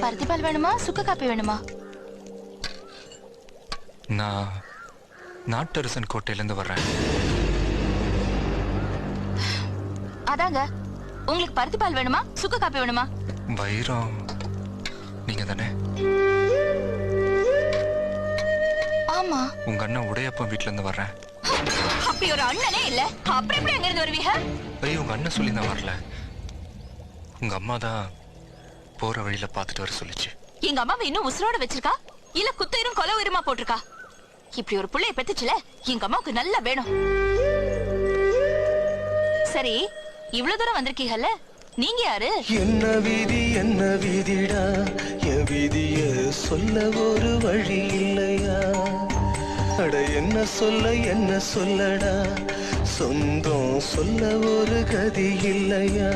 பருத்தி பால் வேணுமா சுக்கு காப்பி வேணுமா? நான் நாட்டரசன் கோட்டையில இருந்து வர்றேன். அதாங்க. உங்களுக்கு பருத்தி பால் வேணுமா சுக்கு காப்பி வேணுமா? வைரம் நீங்க தானே? ஆமா. உங்க அண்ணன் உடையப்பன் வீட்டுல இருந்து வர்றேன். அப்படி ஒரு அண்ணனே இல்ல, அப்புறம் எப்படி அங்க இருந்து வருவீங்க? ஐயோ, உங்க அண்ணன் சொல்லி தான் வரல. உங்க அம்மா தான் போற வழியில பாத்துட்டு வர சொல்லிச்சு. எங்க அம்மாவை இன்னும் உசுரோட வச்சிருக்கா இல்ல குத்தயிரும் கொலை உயிரமா போட்டிருக்கா? இப்படி ஒரு புள்ளைய பெத்துச்சுல, எங்க அம்மாவுக்கு நல்லா வேணும். சரி, இவ்வளவு தூரம் வந்திருக்கீங்கல்ல, நீங்க யாரு? என்ன விதிடா, என் விதிய சொல்ல ஒரு வழி இல்லையா? அட என்ன சொல்லடா, சொந்தம் சொல்ல ஒரு கதி இல்லையா?